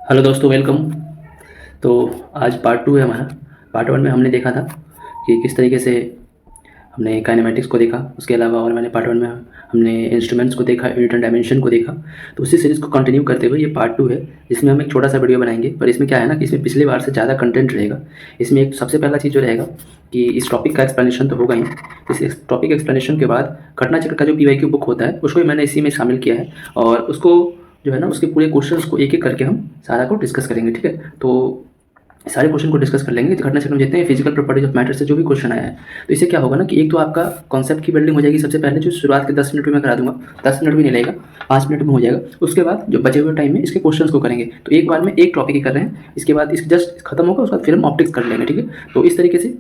Hello दोस्तों, welcome. तो आज पार्ट टू है हमारा। पार्ट वन में हमने देखा था कि किस तरीके से हमने काइनेमेटिक्स को देखा। उसके अलावा और मैंने पार्ट वन में हमने इंस्ट्रूमेंट्स को देखा, यूनिट एंड डायमेंशन को देखा। तो उसी सीरीज़ को कंटिन्यू करते हुए ये पार्ट टू है, जिसमें हम एक छोटा सा वीडियो बनाएंगे। पर इसमें क्या है ना कि इसमें पिछले बार से ज़्यादा कंटेंट रहेगा। इसमें एक सबसे पहला चीज़ जो रहेगा कि इस टॉपिक का एक्सप्लेनेशन तो होगा ही। इस टॉपिक एक्सप्लेनेशन के बाद घटना चक्र का जो PYQ बुक होता है उसको भी मैंने इसी में शामिल किया है, और उसको जो है ना उसके पूरे क्वेश्चंस को एक एक करके हम सारा को डिस्कस करेंगे। ठीक है, तो सारे क्वेश्चन को डिस्कस कर लेंगे। घटना चक्र में जितने फिजिकल प्रॉपर्टीज ऑफ मैटर से जो भी क्वेश्चन आया है, तो इससे क्या होगा ना कि एक तो आपका कॉन्सेप्ट की बिल्डिंग हो जाएगी। सबसे पहले जो शुरुआत के 10 मिनट में मैं करा दूंगा, 10 मिनट भी नहीं लगेगा, 5 मिनट में हो जाएगा। उसके बाद जो बचे हुए टाइम में इसके क्वेश्चंस को करेंगे। तो एक बार में एक टॉपिक ही कर रहे हैं, इसके बाद इसके जस्ट खत्म होगा, उसके बाद फिर हम ऑप्टिक्स कर लेंगे। ठीक है, तो इस तरीके से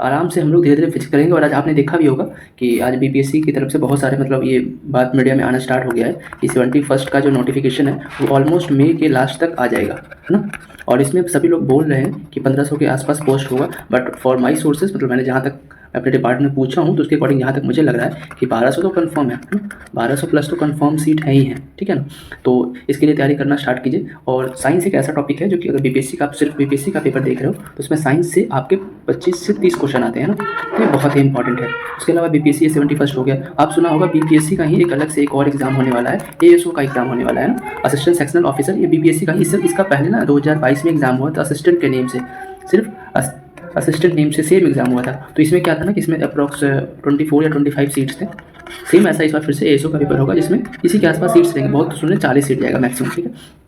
आराम से हम लोग धीरे धीरे फिक्स करेंगे। और आज आपने देखा भी होगा कि आज BPSC की तरफ से बहुत सारे मतलब ये बात मीडिया में आना स्टार्ट हो गया है कि 71 का जो नोटिफिकेशन है वो ऑलमोस्ट मई के लास्ट तक आ जाएगा, है ना। और इसमें सभी लोग बोल रहे हैं कि 1500 के आसपास पोस्ट होगा। बट फॉर माई सोर्सेज, मतलब मैंने जहाँ तक अपने डिपार्टमेंट में पूछा हूँ, तो उसके अकॉर्डिंग जहाँ तक मुझे लग रहा है कि 1200 तो कंफर्म है ना, 1200 प्लस तो कंफर्म सीट है ही है। ठीक है ना, तो इसके लिए तैयारी करना स्टार्ट कीजिए। और साइंस एक ऐसा टॉपिक है जो कि अगर BPSC का, आप सिर्फ BPSC का पेपर देख रहे हो तो उसमें साइंस से आपके 25 से 30 क्वेश्चन आते हैं ना, तो ये बहुत ही इंपॉर्टेंट है। उसके अलावा BPSC 71 हो गया। आप सुना होगा BPSC का ही एक अलग से एक और एग्जाम होने वाला है, ASO का एग्जाम होने वाला है ना, असिस्टेंट सेक्शनल ऑफिसर। ये BPSC का ही, इसका पहले ना 2022 में एग्जाम हुआ था असिस्टेंट के नेम से, सिर्फ असिस्टेंट नेम से सेम एग्जाम हुआ था। तो इसमें क्या था ना कि इसमें अप्रॉक्स 24 या 25 सीट्स थे। सेम ऐसा इस बार फिर से ASO का पेपर होगा, जिसमें इसी के आसपास सीट्स रहेंगे। बहुत तो सुनने 40 सीट जाएगा मैक्सिमम। ठीक है,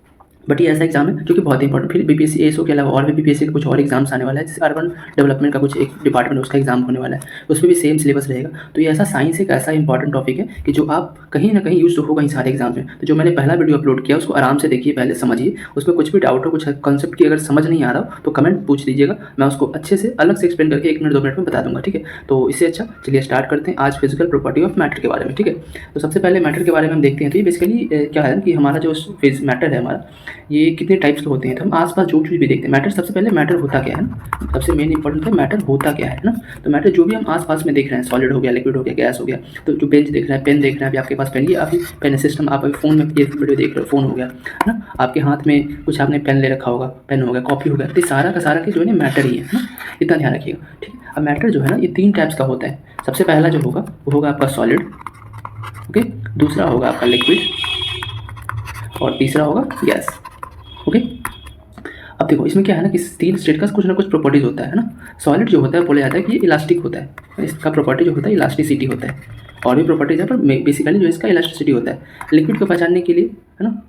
बट ये ऐसा एग्जाम है जो कि बहुत ही इंपॉर्टेंट। फिर BPSC ASO के अलावा और भी BPSC के कुछ और एग्जाम्स आने वाला है, जैसे अर्बन डेवलपमेंट का कुछ एक डिपार्टमेंट उसका एग्जाम होने वाला है, उसमें भी सेम सिलेबस रहेगा। तो ये ऐसा साइंस एक ऐसा इंपॉर्टेंट टॉपिक है कि जो आप कहीं ना कहीं यूज होगा इन सारे एग्जाम में। तो जो मैंने पहला वीडियो अपलोड किया उसको आराम से देखिए, पहले समझिए। उसमें कुछ भी डाउट हो, कुछ कॉन्सेप्ट की अगर समझ नहीं आ रहा हो तो कमेंट पूछ दीजिएगा, मैं उसको अच्छे से अलग से एक्सप्लेन करके 1 मिनट 2 मिनट में बता दूंगा। ठीक है, तो इससे अच्छा चलिए स्टार्ट करते हैं आज फिजिकल प्रॉपर्टी ऑफ मैटर के बारे में। ठीक है, तो सबसे पहले मैटर के बारे में हम देखते हैं। तो ये बेसिकली क्या है कि हमारा जो मैटर है हमारा, ये कितने टाइप्स के होते हैं। तो हम आसपास जो चीज़ भी देखते हैं, मैटर सबसे पहले मैटर होता क्या है ना, सबसे मेन इंपॉर्टेंट है मैटर होता क्या है ना। तो मैटर जो भी हम आसपास में देख रहे हैं, सॉलिड हो गया, लिक्विड हो गया, गैस हो गया। तो जो बेंच देख रहे हैं, पेन देख रहे हैं, अभी आपके पास पेन, ये अभी पेन सिस्टम, आप अभी फ़ोन में ये वीडियो देख रहे हो, फ़ोन हो गया है ना, आपके हाथ में कुछ आपने पेन ले रखा होगा, पेन हो गया, कॉपी हो गया। तो सारा का सारा जो है ना मैटर ही है ना, इतना ध्यान रखिएगा। ठीक है, अब मैटर जो है ना ये 3 टाइप्स का होता है। सबसे पहला जो होगा वो होगा आपका सॉलिड, ओके, दूसरा होगा आपका लिक्विड, और तीसरा होगा गैस। ओके, अब देखो इसमें क्या है ना कि 3 स्टेट का कुछ ना कुछ प्रॉपर्टीज होता है ना। सॉलिड जो होता है बोला जाता है कि ये इलास्टिक होता है, इसका प्रॉपर्टी जो होता है इलास्टिसिटी होता है। और भी प्रॉपर्टीज है पर बेसिकली जो इसका इलास्टिसिटी होता है। लिक्विड को पहचानने के लिए, है ना,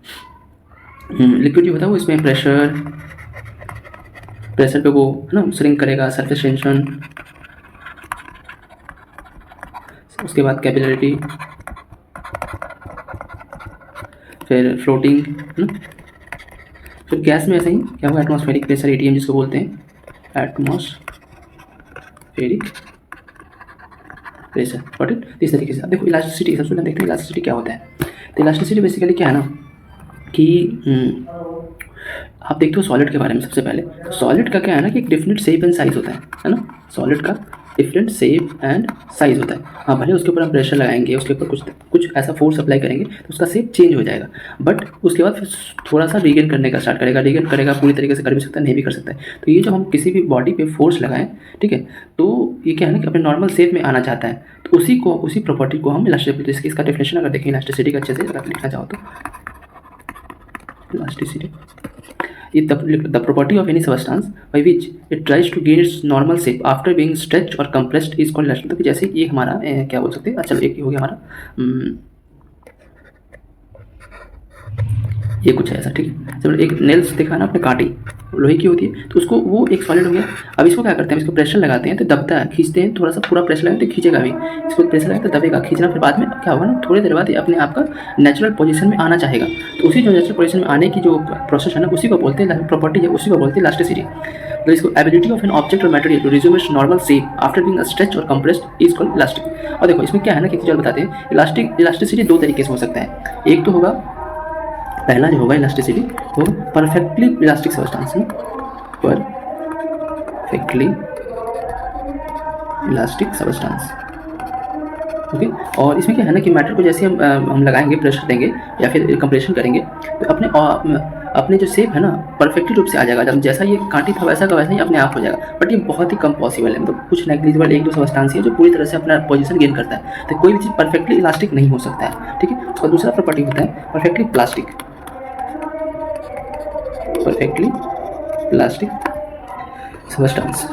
लिक्विड जो होता है वो इसमें प्रेशर पे वो है ना श्रिंक करेगा, सरफेस टेंशन, उसके बाद कैपिलरिटी, फिर फ्लोटिंग, है ना। फिर गैस में ऐसा ही क्या होगा, एटमॉस्फेरिक प्रेशर, ATM जिसको बोलते हैं, एटमॉस्फेरिक प्रेशर। Got it. इस तरीके से अब देखो इलास्टिसिटी, सबसे पहले देखते हैं इलास्टिसिटी क्या होता है। तो इलास्टिसिटी बेसिकली क्या है ना कि आप देखते हो सॉलिड के बारे में। सबसे पहले सॉलिड का क्या है ना कि एक डिफरेंट शेप एंड साइज होता है ना। सॉलिड का डिफरेंट शेप एंड साइज होता है। हाँ, भले उसके ऊपर हम प्रेशर लगाएंगे, उसके ऊपर कुछ ऐसा फोर्स अप्लाई करेंगे तो उसका शेप चेंज हो जाएगा, बट उसके बाद फिर थोड़ा सा रीगेन करने का स्टार्ट करेगा। रीगेन करेगा पूरी तरीके से कर भी सकता है, नहीं भी कर सकता है। तो ये जो हम किसी भी बॉडी पे फोर्स लगाएं, ठीक है, तो ये क्या है ना कि अपने नॉर्मल शेप में आना चाहता है, तो उसी प्रॉपर्टी को हम इलास्टिसिटी, इसका डेफिनेशन अगर देखें इलास्टिसिटी का अच्छे से अगर लिखना चाहो तो elasticity the property of any substance by which it tries to gain its normal shape after being stretched or compressed is called elastic। तो जैसे ये हमारा क्या बोल सकते हैं, अच्छा एक हो गया हमारा ये कुछ है ऐसा, ठीक है। जब एक नेल्स देखा ना आपने, कांटी लोहे की होती है, तो उसको वो एक सॉलिड हो गया। अब इसको क्या करते हैं, इसको प्रेशर लगाते हैं तो दबता है, खींचते हैं थोड़ा सा, पूरा प्रेशर लगाते हैं तो खींचेगा भी, इसको प्रेशर लगाते तो दबेगा, खींचना। फिर बाद में क्या होगा ना, थोड़ी देर बाद ये अपने आप का नेचुरल पोजीशन में आना चाहेगा। तो उसी जो नेचुरल पोजीशन में आने की जो प्रोसेस है ना, उसी को बोलते हैं प्रॉपर्टी है, उसी को बोलते हैं इलास्टिसिटी। तो इसको एबिलिटी ऑफ एन ऑब्जेक्ट और material to resume its normal shape after being stretched और कंप्रेस्ड इज कॉल्ड इलास्टिक। और देखो इसमें क्या है ना कि चलो बताते हैं, इलास्टिसिटी 2 तरीके से हो सकता है। एक तो होगा, पहला जो होगा इलास्टिसिटी वो परफेक्टली इलास्टिक सब्सटेंस में, परफेक्टली इलास्टिक सब्सटेंस, ओके। और इसमें क्या है ना कि मैटर को जैसे हम लगाएंगे, प्रेशर देंगे या फिर कंप्रेशन करेंगे, तो अपने अपने जो शेप है ना परफेक्टली रूप से आ जाएगा, जब जैसा ये कांटी था वैसा का वैसा ही अपने आप हो जाएगा। बट ये बहुत ही कम पॉसिबल है, मतलब कुछ नेग्लिजिबल 1-2 सब्सटेंस है जो पूरी तरह से अपना पोजीशन गेन करता है। तो कोई भी चीज़ परफेक्टली इलास्टिक नहीं हो सकता है, ठीक है। उसका दूसरा प्रॉपर्टी होता है perfectly plastic, perfectly plastic substance,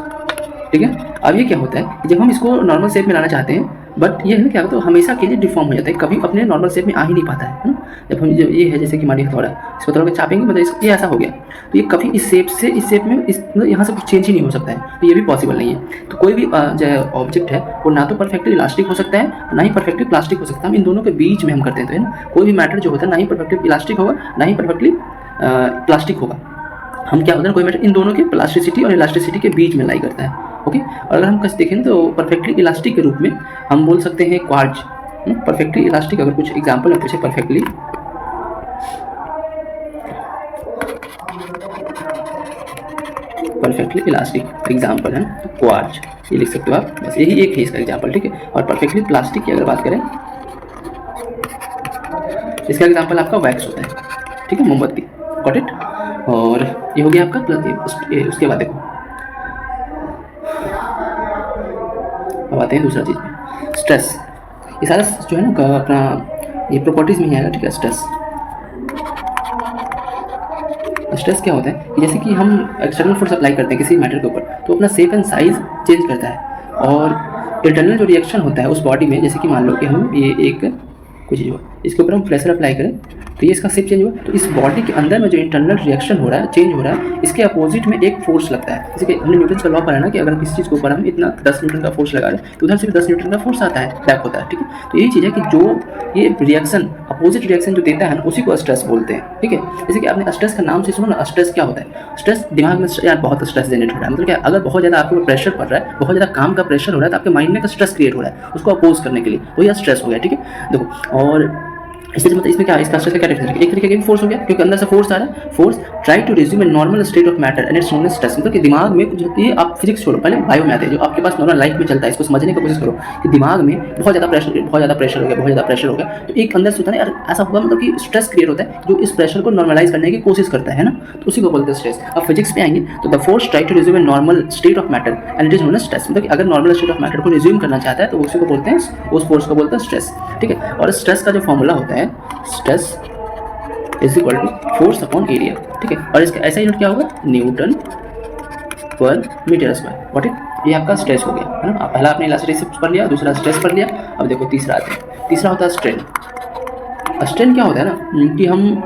ठीक है। अब ये क्या होता है कि जब हम इसको नॉर्मल शेप में लाना चाहते हैं, बट ये है ना क्या होता है हमेशा के लिए डिफॉर्म हो जाता है, कभी अपने नॉर्मल शेप में आ ही नहीं पाता है ना। जब हम जब ये है जैसे कि मानिए हथौड़ा, इस हथौड़ा को चापेंगे मतलब ये ऐसा हो गया, तो ये कभी इस शेप में इस मतलब यहाँ से कुछ चेंज ही नहीं हो सकता है, तो ये भी पॉसिबल नहीं है। तो कोई भी जो ऑब्जेक्ट है वो ना तो परफेक्टली इलास्टिक हो सकता है ना ही परफेक्टली प्लास्टिक हो सकता है, हम इन दोनों के बीच में हम करते हैं। तो है ना कोई भी मैटर जो होता है ना ही परफेक्टली इलास्टिक होगा ना ही परफेक्टली प्लास्टिक होगा। हम क्या होता है कोई मैटर इन दोनों के प्लास्टिसिटी और इलास्टिसिटी के बीच में लाई करता है, ओके। और अगर हम कैसे देखें ना तो परफेक्टली इलास्टिक के रूप में हम बोल सकते हैं क्वार्ट्ज, परफेक्टली इलास्टिक। अगर कुछ एग्जांपल है पूछे परफेक्टली इलास्टिक एग्जांपल है तो क्वार्ट्ज, ये लिख सकते हो आप, बस यही एक है इसका एग्जांपल, ठीक है। और परफेक्टली प्लास्टिक की अगर बात करें, इसका एग्जांपल आपका वैक्स होता है, ठीक है, मोमबत्ती, गॉट इट। और ये हो गया आपका उसके बाद देखो अब आते हैं दूसरा चीज़ में, स्ट्रेस। ये सारा जो है ना अपना ये प्रॉपर्टीज में ही आएगा, ठीक है। स्ट्रेस क्या होता है कि जैसे कि हम एक्सटर्नल फोर्स अप्लाई करते हैं किसी मैटर के ऊपर, तो अपना शेप एंड साइज चेंज करता है। और इंटरनल जो रिएक्शन होता है उस बॉडी में, जैसे कि मान लो कि हम ये एक कुछ चीज़ हो, इसके ऊपर हम प्रेशर अप्लाई करें तो ये इसका शेप चेंज हुआ, तो इस बॉडी के अंदर में जो इंटरनल रिएक्शन हो रहा है, चेंज हो रहा है, इसके अपोजिट में एक फोर्स लगता है। जैसे कि हमने न्यूटन का लॉ पढ़ा ना कि अगर किसी चीज़ के ऊपर हम इतना 10 न्यूटन का फोर्स लगा रहे हैं तो उधर से भी 10 न्यूटन का फोर्स आता है, बैक होता है, ठीक है। तो यही चीज़ है कि जो ये रिएक्शन अपोजिट रिएक्शन जो देता है ना उसी को स्ट्रेस बोलते हैं, ठीक है। जैसे कि आपने स्ट्रेस का नाम से सुना ना, स्ट्रेस क्या होता है, स्ट्रेस दिमाग में यार बहुत स्ट्रेस जनरेट हो रहा है, मतलब क्या अगर बहुत ज़्यादा आपके ऊपर प्रेशर पड़ रहा है, बहुत ज़्यादा काम का प्रेशर हो रहा है तो आपके माइंड में स्ट्रेस क्रिएट हो रहा है, उसको अपोज करने के लिए वही स्ट्रेस हो गया, ठीक है। देखो और इससे मतलब इसमें क्या इसका स्ट्रेस का क्या डिफरेंस है, एक तरीके का फोर्स हो गया क्योंकि अंदर से फोर्स आ रहा है, force try to resume a normal state of matter and it's known as stress. मतलब कि दिमाग में कुछ होती है, आप फिजिक्स छोड़ो पहले बायो में आते हैं, जो आपके पास नॉर्मल लाइफ में चलता है, इसको समझने की कोशिश करो कि दिमाग में बहुत ज़्यादा प्रेशर हो गया, तो एक अंदर से होता है यार ऐसा हुआ, मतलब कि स्ट्रेस क्रिएट होता है जो इस प्रेशर को नॉर्मलाइज करने की कोशिश करता है ना, तो उसी को बोलते हैं स्ट्रेस। अब फिजिक्स पे आएंगे तो the force try to resume a normal state of matter and it is known as stress. मतलब अगर नॉर्मल स्टेट ऑफ मैटर को रिज्यूम करना चाहता है तो उसी को बोलते हैं, उस फोर्स को बोलते हैं स्ट्रेस, ठीक है। और स्ट्रेस का जो फॉर्मूला होता है, stress is equal to force upon area, ठीक है। और इसका ऐसा यूनिट क्या होगा, न्यूटन पर मीटर स्क्वायर, व्हाट इट। ये आपका स्ट्रेस हो गया है ना। पहला आपने इलास्टिसिटी पढ़ लिया, दूसरा स्ट्रेस पढ़ लिया, अब देखो तीसरा आते हैं। तीसरा होता है स्ट्रेन। स्ट्रेन क्या होता है ना कि हम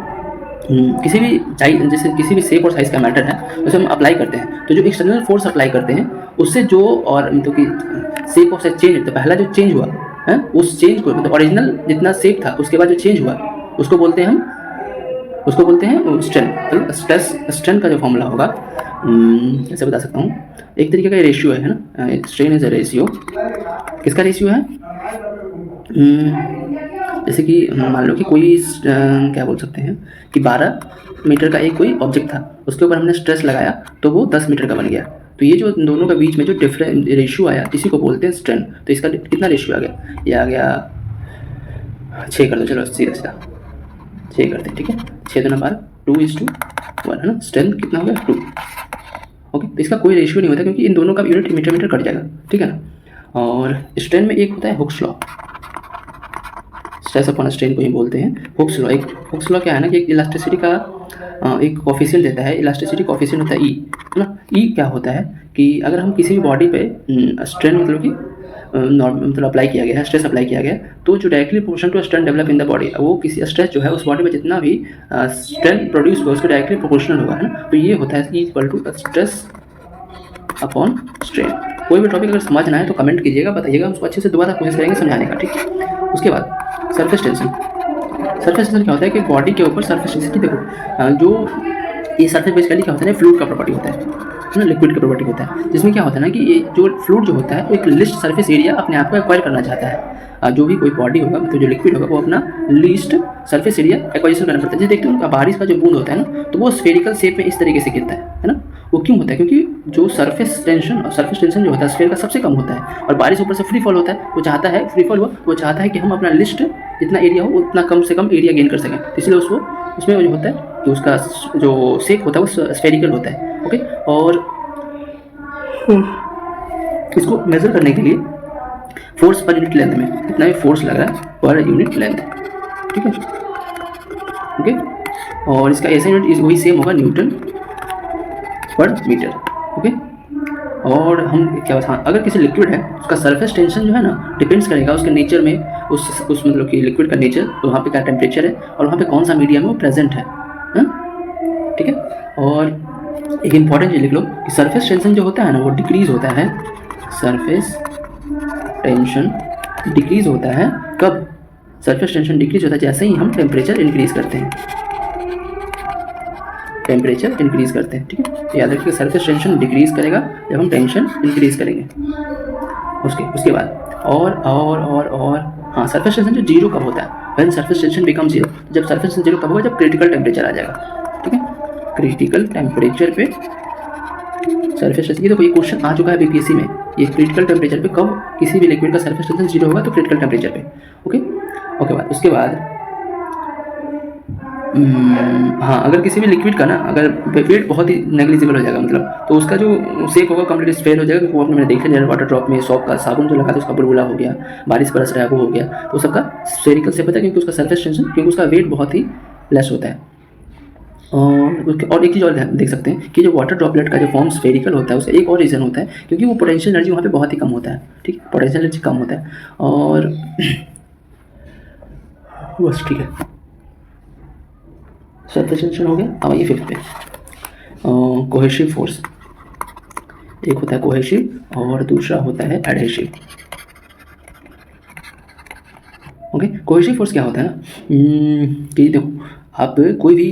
किसी भी जैसे किसी भी शेप और साइज का मैटर है उसे हम अप्लाई करते हैं, तो जो एक्सटर्नल फोर्स अप्लाई करते हैं उससे जो और मतलब कि शेप और साइज चेंज, तो पहला जो चेंज हुआ है उस चेंज को, मतलब ओरिजिनल जितना शेप था उसके बाद जो चेंज हुआ उसको बोलते हैं स्ट्रेन। तो स्ट्रेन का जो फॉर्मूला होगा ऐसे बता सकता हूँ, एक तरीके का रेशियो है ना, स्ट्रेन इज अ रेशियो। किसका रेशियो है, जैसे कि मान लो कि कोई क्या बोल सकते हैं कि 12 मीटर का एक कोई ऑब्जेक्ट था, उसके ऊपर हमने स्ट्रेस लगाया तो वो 10 मीटर का बन गया, तो ये जो दोनों के बीच में जो डिफरेंट रेशियो आया इसी को बोलते हैं स्ट्रेन। तो इसका कितना रेशियो आ गया, ये आ गया 6 कर दो, चलो सीधा 6 करते हैं, ठीक है। 6 2 12 2:1 है ना, स्ट्रेंथ कितना हो गया 2, ओके। तो इसका कोई रेशियो नहीं होता क्योंकि इन दोनों का यूनिट मीटर कट जाएगा, ठीक है ना। और स्ट्रेन में एक होता है Hooke's law, stress upon strain को ही बोलते हैं हुक्स लॉ। एक हुक्स लॉ क्या है ना कि एक इलास्टिसिटी का एक कोफिशिएंट देता है, इलास्टिसिटी कोफिशिएंट होता है ई, है ना। ई क्या होता है कि अगर हम किसी भी बॉडी पे स्ट्रेन मतलब कि मतलब अप्लाई किया गया है, स्ट्रेस अप्लाई किया गया है, तो जो directly proportional to strain develop in the body, वो किसी स्ट्रेस जो है उस बॉडी में जितना भी स्ट्रेन प्रोड्यूस हुआ उसके डायरेक्टली प्रोपोर्शनल होगा, है ना। तो ये होता है equal to stress upon strain. कोई भी टॉपिक अगर समझना है तो कमेंट कीजिएगा, बताइएगा, उसको अच्छे से दोबारा कोशिश करेंगे समझाने का, ठीक है। उसके बाद सरफेस टेंशन। सरफेस टेंशन क्या होता है कि बॉडी के ऊपर सरफेस टेंशन, देखो जो ये सरफेस बेसिकली क्या होता है ना, फ्लूइड का प्रॉपर्टी होता है ना, लिक्विड का प्रॉपर्टी होता है, जिसमें क्या होता है ना कि ये जो फ्लूइड जो होता है वो एक लिस्ट सरफेस एरिया अपने आप को एक्वायर करना चाहता है। जो भी कोई बॉडी होगा मतलब जो लिक्विड होगा वो अपना लीस्ट सरफेस एरिया एक्वाइजेशन करना पड़ता है। जैसे देखते हो उनका बारिश का जो बूंद होता है ना, तो वो स्फेरिकल शेप में इस तरीके से गिरता है ना। वो क्यों होता है, क्योंकि जो सरफेस टेंशन जो होता है स्फीयर का सबसे कम होता है, और बारिश ऊपर से फ्री फॉल होता है, वो चाहता है फ्री फॉल हुआ, वो चाहता है कि हम अपना लिस्ट जितना एरिया हो उतना कम से कम एरिया गेन कर सकें, इसलिए उसमें जो होता है तो उसका जो शेप होता है वो स्फेरिकल होता है। ओके, और इसको मेजर करने के लिए फोर्स पर यूनिट लेंथ में कितना भी फोर्स लग रहा है पर यूनिट लेंथ, ठीक है। ओके, और इसका ऐसा यूनिट वही सेम होगा, न्यूटन पर मीटर। ओके, और हम क्या बता, अगर किसी लिक्विड है उसका सरफेस टेंशन जो है ना डिपेंड्स करेगा उसके नेचर में, उस मतलब कि लिक्विड का नेचर, तो वहाँ पे क्या टेम्परेचर है और वहाँ पे कौन सा मीडियम है वो प्रेजेंट है, ठीक है। और एक इम्पॉर्टेंट चीज लिख लो कि सरफेस टेंशन जो होता है ना वो डिक्रीज होता है, सरफेस टेंशन डिक्रीज होता है कब, सरफेस टेंशन डिक्रीज होता है जैसे ही हम टेम्परेचर इंक्रीज करते हैं, टेम्परेचर इंक्रीज करते हैं, ठीक है। याद रखिए सरफेस टेंशन डिक्रीज करेगा जब हम टेंशन इंक्रीज करेंगे। उसके बाद और हाँ, सरफेस टेंशन जो जीरो कब होता है, when surface tension become zero, जब सरफेस टेंशन जीरो कब होगा, जब क्रिटिकल टेम्परेचर आ जाएगा, ठीक है। क्रिटिकल टेम्परेचर पे सरफेस टेंशन, ये तो कोई क्वेश्चन आ चुका है बीपीएससी में, ये क्रिटिकल टेम्परेचर पे कब किसी भी लिक्विड का सरफेस टेंशन जीरो होगा, तो क्रिटिकल टेम्परेचर पे। ओके बाद उसके बाद हाँ, अगर किसी भी लिक्विड का ना अगर वेट बहुत ही नेग्लिजिबल हो जाएगा, मतलब तो उसका जो शेप होगा कंप्लीट स्फेयर हो जाएगा, क्योंकि वो आपने मैंने देखा जैसे वाटर ड्रॉप में सॉप का साबुन जो लगा था उसका बुलबुला हो गया, बारिश बरस रहा है वो हो गया, तो सबका स्फेरिकल शेप होता है क्योंकि उसका सरफेस टेंशन, क्योंकि उसका वेट बहुत ही लेस होता है। और एक चीज़ और देख सकते हैं कि जो वाटर ड्रॉपलेट का जो फॉर्म स्फेरिकल होता है उसका एक और रीज़न होता है क्योंकि वो पोटेंशियल एनर्जी वहाँ पे बहुत ही कम होता है, ठीक है, पोटेंशियल एनर्जी कम होता है। और बस ठीक है, सरफेस टेंशन हो गया। अब आइए फिफ्थ पे, कोहेसिव फोर्स। एक होता है कोहेसिव और दूसरा होता है एडहेसिव। ओके, कोहेसिव फोर्स क्या होता है ना कि देखो आप कोई भी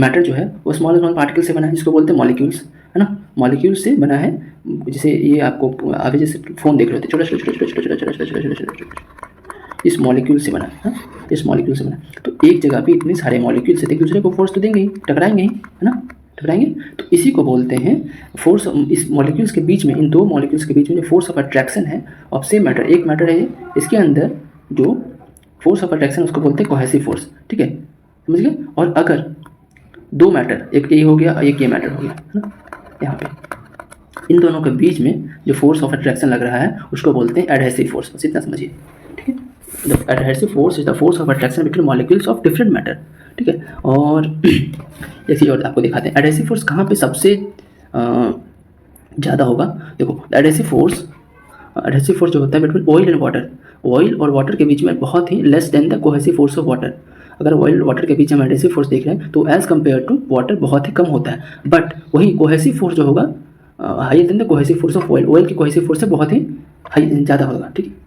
मैटर जो है वो स्मॉल पार्टिकल से बना है, जिसको बोलते हैं मॉलिक्यूल्स, है ना, मॉलिक्यूल्स से बना है। जैसे ये आपको अभी जैसे फोन देख रहे होते छोटे छोटे इस मॉलिक्यूल से बना है, इस मॉलिक्यूल से बना, तो एक जगह पे इतने सारे मॉलिक्यूल से एक दूसरे को फोर्स तो देंगे ही, टकराएंगे ही, है ना, टकराएंगे। तो इसी को बोलते हैं फोर्स। इस मॉलिक्यूल्स के बीच में, इन दो मॉलिक्यूल्स के बीच में जो फोर्स ऑफ अट्रैक्शन है ऑफ सेम मैटर, एक मैटर है इसके अंदर जो फोर्स ऑफ अट्रैक्शन उसको बोलते हैं कोहेसिव फोर्स, ठीक है, समझ गए। और अगर दो मैटर, एक ये हो गया और एक ये मैटर हो गया, है ना, यहाँ पे इन दोनों के बीच में जो फोर्स ऑफ अट्रैक्शन लग रहा है उसको बोलते हैं एडहेसिव फोर्स, बस इतना समझिए, ठीक है। The adhesive force is the force of attraction between molecules of different matter, ठीक है। और एक चीज़ और आपको दिखाते हैं एडहेसिव फोर्स कहाँ पे सबसे ज़्यादा होगा। देखो एडहेसिव फोर्स जो होता है between oil and water, oil और वाटर के बीच में बहुत ही less than the cohesive force of water. अगर ऑयल वाटर के बीच में एडहेसिव फोर्स देख रहे हैं तो एज कम्पेयर टू वाटर बहुत ही कम होता है, बट वही कोहेसिव फोर्स जो होगा higher than the cohesive force of oil, oil की कोहेसिव फोर्स से बहुत ही हाई ज़्यादा होगा, ठीक है।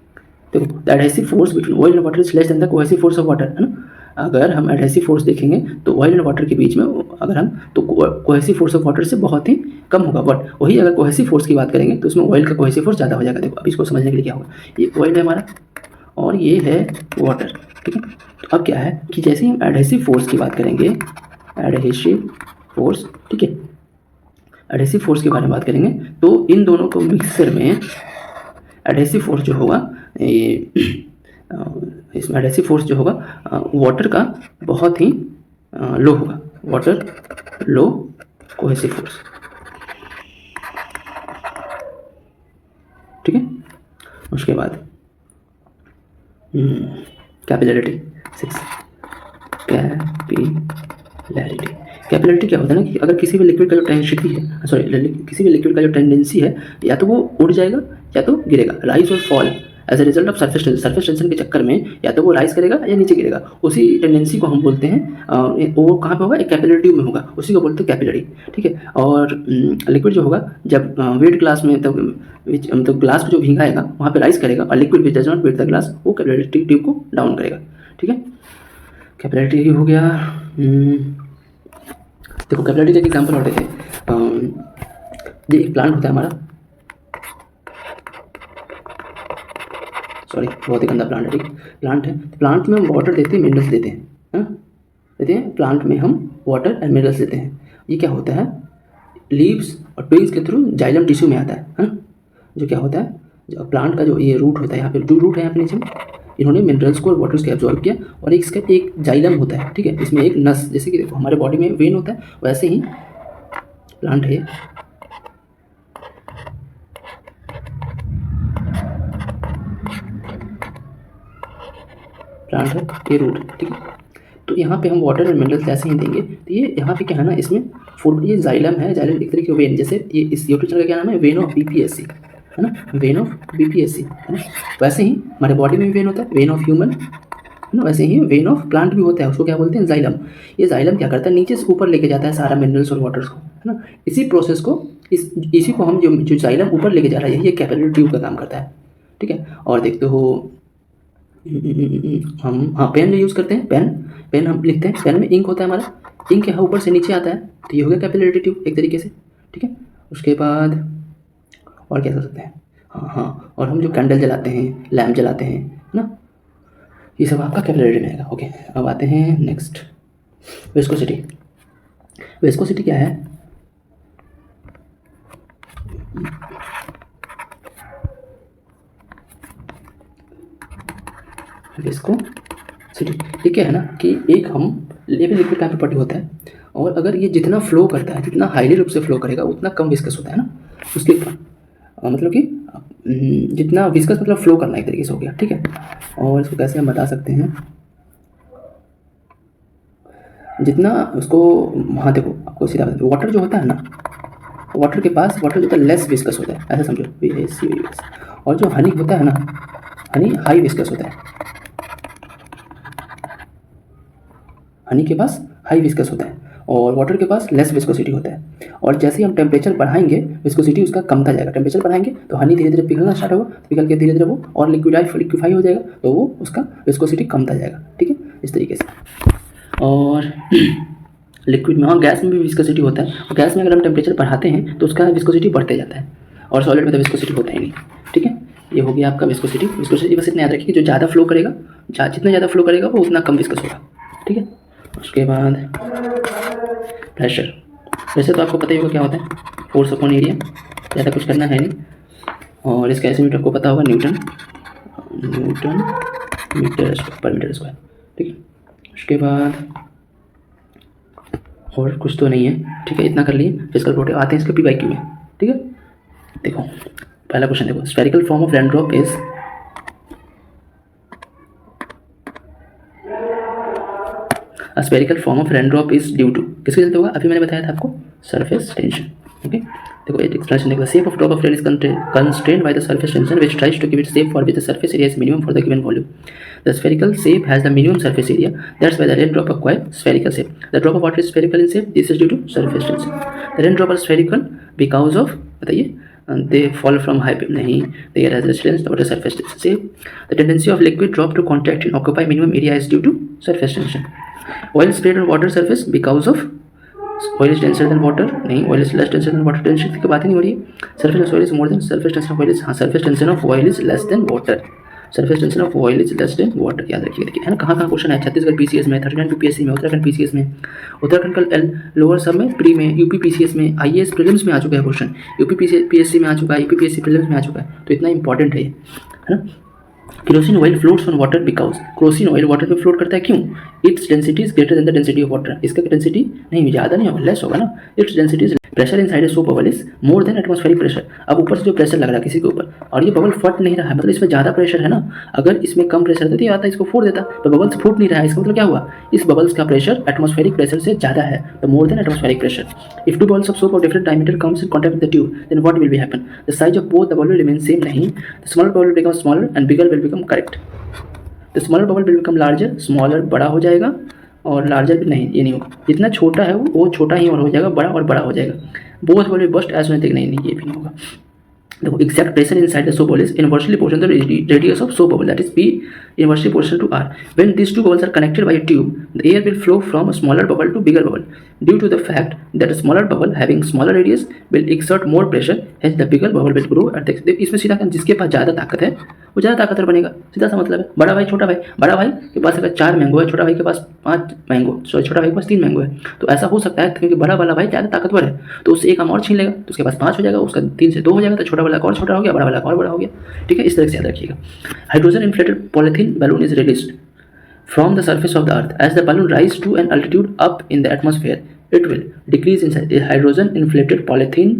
देखो the adhesive force between oil and water is less than the cohesive force of water, है ना। अगर हम एडहेसिव फोर्स देखेंगे तो ऑयल एंड वाटर के बीच में अगर हम तो कोहेसिव फोर्स ऑफ वाटर से बहुत ही कम होगा, बट वही अगर कोहेसिव फोर्स की बात करेंगे तो उसमें ऑयल का कोहेसिव फोर्स ज़्यादा हो जाएगा। देखो अब इसको समझने के लिए क्या होगा, ये ऑयल है हमारा और ये है वाटर, ठीक है। तो अब क्या है कि जैसे ही हम एडहेसिव फोर्स की बात करेंगे, एडहेसिव फोर्स, ठीक है, एडहेसिव फोर्स के बारे में बात करेंगे तो इन दोनों को मिक्सचर में एडहेसिव फोर्स जो होगा, ये इसमें एडहेसिव फोर्स जो होगा वाटर का बहुत ही लो होगा, वाटर लो कोहेसिव फोर्स, ठीक है। उसके बाद कैपिलरिटी 6, कैपिलरिटी क्या होता है ना कि अगर किसी भी लिक्विड का जो टेंसिटी है, सॉरी किसी भी लिक्विड का जो टेंडेंसी है या तो वो उड़ जाएगा या तो गिरेगा, राइज और fall as a result of surface tension के चक्कर में या तो वो राइज करेगा या नीचे गिरेगा, उसी टेंडेंसी को हम बोलते हैं वो कहाँ पे होगा, एक कैपिलरी ट्यूब में होगा, उसी को बोलते हैं कैपिलरी, ठीक है। और लिक्विड जो होगा जब वेट ग्लास में तो ग्लास को जो भिंगाएगा वहाँ पे राइज करेगा और liquid which does not wet the glass वो कैपिलरी ट्यूब को डाउन करेगा, ठीक है। कैपिलरी हो गया। देखो कैपिलरी का एग्जाम्पल और देखें, ये एक प्लांट होता है हमारा, सॉरी बहुत ही गंदा प्लांट है, ठीक, प्लांट है, प्लांट में हम वाटर देते हैं, मिनरल्स देते हैं, देते हैं, प्लांट में हम वाटर एंड मिनरल्स देते हैं। ये क्या होता है, लीव्स और ट्विग्स के थ्रू जाइलम टिश्यू में आता है, जो क्या होता है, जो प्लांट का जो ये रूट होता है, यहाँ पे जो रूट है यहाँ पे नीचे में, इन्होंने मिनरल्स को और वाटर्स को एब्जॉर्ब किया, और इसका एक जाइलम होता है, ठीक है, इसमें एक नस, जैसे कि देखो हमारे बॉडी में वेन होता है, वैसे ही प्लांट है, प्लांट है, ये रूट, ठीक है। तो यहाँ पे हम वाटर और मिनरल्स ऐसे ही देंगे, तो ये यहाँ पे क्या है ना, इसमें फूड, ये जाइलम है, जाइलम एक तरीके का वेन, जैसे ये इस यूट्यूब चैनल का क्या नाम है, वेन ऑफ बीपीएससी, है ना, वेन ऑफ बीपीएससी, है ना। वैसे ही हमारे बॉडी में भी वेन होता है, वेन ऑफ ह्यूमन, है ना, वैसे ही वेन ऑफ प्लांट भी होता है, उसको क्या बोलते हैं, जाइलम। ये जाइलम क्या करता है, नीचे से ऊपर लेके जाता है सारा मिनरल्स और वाटर्स को, है ना। इसी प्रोसेस को इसी को हम जो जाइलम ऊपर लेके जा रहा है, ये कैपिलरी ट्यूब का काम करता है, ठीक है। और देखते हो हम, हाँ, पेन यूज़ करते हैं, पेन हम लिखते हैं, पेन में इंक होता है हमारा, इंक यहाँ ऊपर से नीचे आता है, तो ये हो गया कैपिलरी ट्यूब एक तरीके से, ठीक है। उसके बाद और क्या कर सकते हैं, हाँ, और हम जो कैंडल जलाते हैं, लैम्प जलाते हैं, है ना, ये सब आपका कैपिलरी में आएगा। ओके, अब आते हैं नेक्स्ट, विस्कोसिटी। विस्कोसिटी क्या है, विस्कोसिटी ये क्या है ना, कि एक हम लिक्विड का प्रॉपर्टी होता है, और अगर ये जितना फ्लो करता है, जितना हाईली रूप से फ्लो करेगा उतना कम विस्कस होता है ना, उसके मतलब कि जितना विस्कस मतलब फ्लो करना एक तरीके से हो गया, ठीक है। और इसको कैसे हम बता सकते हैं, जितना उसको, हाँ देखो आपको सीधा बता, वाटर जो होता है ना, वाटर के पास वाटर जो होता है लेस विस्कस होता है, ऐसा समझो, और जो हनी होता है ना, हनी हाई विस्कस होता है, हनी के पास हाई विस्कस होता है, और वाटर के पास लेस विस्कोसिटी होता है। और जैसे ही हम टेम्परेचर बढ़ाएंगे, विस्कोसिटी उसका कमता जाएगा, टेम्परेचर बढ़ाएंगे तो हनी धीरे धीरे पिघलना स्टार्ट होगा, पिघल के धीरे धीरे वो और लिक्विफाई हो जाएगा, तो वो उसका विस्कोसिटी कमता जाएगा, ठीक है, इस तरीके से। और लिक्विड में, हाँ, गैस में भी विस्कोसिटी होता है, और गैस में अगर हम टेम्परेचर बढ़ाते हैं तो उसका विस्कोसिटी बढ़ते जाता है, और सॉलिड में तो विस्कोसिटी होता ही नहीं, ठीक है। ये हो गया आपका विस्कोसिटी। विस्कोसिटी बस इतना याद रखिए कि जो ज़्यादा फ्लो करेगा, जितना ज़्यादा फ्लो करेगा वो उतना कम विस्कस होगा, ठीक है। उसके बाद प्रेशर। प्रेशर तो आपको पता ही होगा क्या होता है, फोर्स अपॉन एरिया, ज़्यादा कुछ करना है नहीं। और इसका एसआई आपको पता होगा, न्यूटन मीटर पर मीटर स्क्वायर, ठीक है। उसके बाद और कुछ तो नहीं है, ठीक है, इतना कर लिए। फिजिकल प्रॉपर्टी आते हैं इसके PYQ में, ठीक है। देखो पहला क्वेश्चन देखो, spherical form of raindrop is, spherical form of raindrop is due to, किसके चलते होगा, अभी मैंने बताया था आपको, सरफेस टेंशन, ओके। देखो एक एक्सप्लेनेशन देखो, shape of drop of rain is constrained by the surface tension which tries to keep it safe for which the surface area is minimum for the given volume. The spherical shape has the minimum surface area, that's why the raindrop acquire spherical shape. The drop of water is spherical in shape, this is due to surface tension. The raindrop are spherical because of, बताइए, they fall from high, नहीं, they are resistance over the surface shape. The tendency of liquid drop to contact and occupy minimum area is due to surface tension. Oil sprayed on water surface because of, oil is denser than water, नहीं, oil is less denser than water, tension की बात ही नहीं हो रही है। Surface of oil is more than surface tension of oil is, हाँ, surface tension of oil is less than water, surface tension of oil is less then water, याद रखिए। देखिए है ना, कहाँ क्वेश्चन है, छत्तीसगढ़ PCS में, 39 UPSC में, उत्तराखंड PCS में, उत्तराखंड का लोअर सब में, प्री में, UP PCS में, IAS प्रीलिम्स में आ चुका है क्वेश्चन, UP PSC में आ चुका है, UP PSC प्रीलिम्स में आ चुका है, तो इतना इंपॉर्टेंट है ये, है ना। Kerosene oil floats on water because, kerosene oil water पे फ्लोट करता है, क्यों, its density is greater than the density of water, इसका डेंसिटी नहीं, ज़्यादा नहीं होगा, लेस होगा ना, its density is, pressure inside a soap bubble is more than atmospheric pressure. अब ऊपर से जो प्रेशर लग रहा है किसी के ऊपर, और ये बबल फट नहीं रहा है, मतलब इसमें ज़्यादा प्रेशर है ना, अगर इसमें कम प्रेशर देती आता इसको फोड़ देता, तो बबल्स फूट नहीं रहा है, इसका मतलब क्या हुआ, इस बबल्स का प्रेशर एटमॉस्फेरिक प्रेशर से ज़्यादा है, तो more than atmospheric pressure. If two bubbles of soap of different diameter comes in contact with the tube, then what will be happen, the size of both the bubble remain same, नहीं, the smaller bubble become smaller and bigger will become correct, the smaller bubble will become larger, smaller बड़ा हो जाएगा, और larger भी नहीं, ये नहीं होगा, जितना छोटा है वो छोटा ही और हो जाएगा, बड़ा और बड़ा हो जाएगा, both will be burst as soon, नहीं, ये भी नहीं होगा। देखो exact pressure inside the soap bubble is inversely proportional to the radius of soap bubble, that is P inversely proportional to R. When these two bubbles are connected by a tube, the air will flow from a smaller bubble to bigger bubble due to the fact that a smaller bubble having smaller radius will exert more pressure, hence the bigger bubble will grow at the, इसमें सीधा जिसके पास ज़्यादा ताकत है वो ज़्यादा ताकतवर बनेगा, सीधा सा मतलब है। बड़ा भाई छोटा भाई, बड़ा भाई के पास अगर 4 मैंगो है, छोटा भाई के पास 5 मैंगो, सॉरी छोटा भाई के पास 3 मैंगो है, तो ऐसा हो सकता है क्योंकि बड़ा वाला भाई ज़्यादा ताकतवर है, तो उससे एक आम और छीन लेगा, तो उसके पास 5 हो जाएगा, उसका 3 से 2 हो जाएगा, तो छोटा छोटा वाला और छोटा हो गया, बड़ा वाला और बड़ा हो गया, ठीक है, इस तरह से याद रखिएगा। Hydrogen inflated polythene balloon is released from the surface of the earth. As the balloon rises to an altitude up in the atmosphere, it will decrease in size. A hydrogen inflated polythene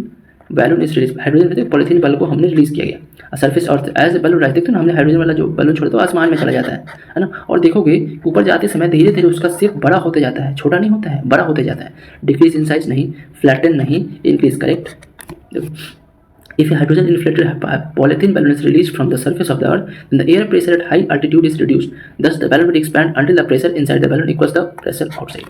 balloon is released. Hydrogen polythene बल को हमने release किया गया surface earth as a balloon rise, देखते हो ना, हमने hydrogen वाला जो बलून छोड़ा तो आसमान में चला जाता है ना, और देखोगे ऊपर जाते समय धीरे धीरे उसका शेप बड़ा होते जाता है, छोटा नहीं होता है, बड़ा होते जाता है। डिक्रीज इन साइज नहीं, फ्लैटन नहीं, increase, correct. If a hydrogen inflated polythene balloon is released from the surface of the earth, then the air pressure at high altitude is reduced. Thus, the balloon will expand until the pressure inside the balloon equals the pressure outside.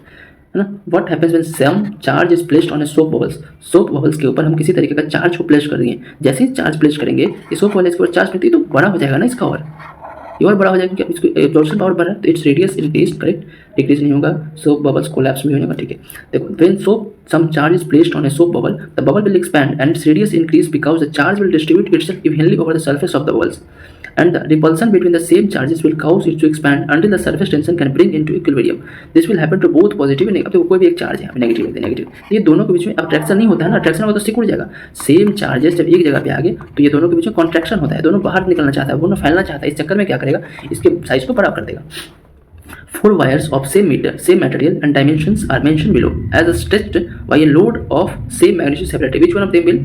है ना? What happens when some charge is placed on a soap bubbles? Soap bubbles के ऊपर हम किसी तरीके का charge को place कर देंगे। जैसे ही चार्ज प्लेस करेंगे, ये सोप बबल्स के ऊपर चार्ज करती है तो बड़ा हो जाएगा ना इसका, और ये और बड़ा हो जाएगा क्योंकि इसको एब्जॉर्प्शन पावर बढ़ा है, तो its radius increase, correct, decrease नहीं होगा, सोप बबल्स कोलैप्स भी होगा, ठीक है। देखो, when soap some charge is placed on a soap bubble, the bubble will expand and its radius increase because the charge will distribute itself evenly over the surface of the bubbles, and the repulsion between the same charges will cause it to expand until the surface tension can bring into equilibrium. This will happen to both positive and negative. कोई भी एक charge है, negative है, negative, ये दोनों के बीच में अट्रैक्शन नहीं होता है ना, अट्रैक्शन होगा तो सिकुड़ जाएगा। सेम चार्जेस जब एक जगह पे आ गए तो ये दोनों के बीच में कॉन्ट्रैक्शन होता है, दोनों बाहर निकलना चाहता है, दोनों फैलना चाहता है, इस चक्कर में क्या करेगा, इसके साइज को बड़ा कर देगा। 4 wires of same material and dimensions are mentioned below as stretched by a load of same magnitude separately. Which one of them will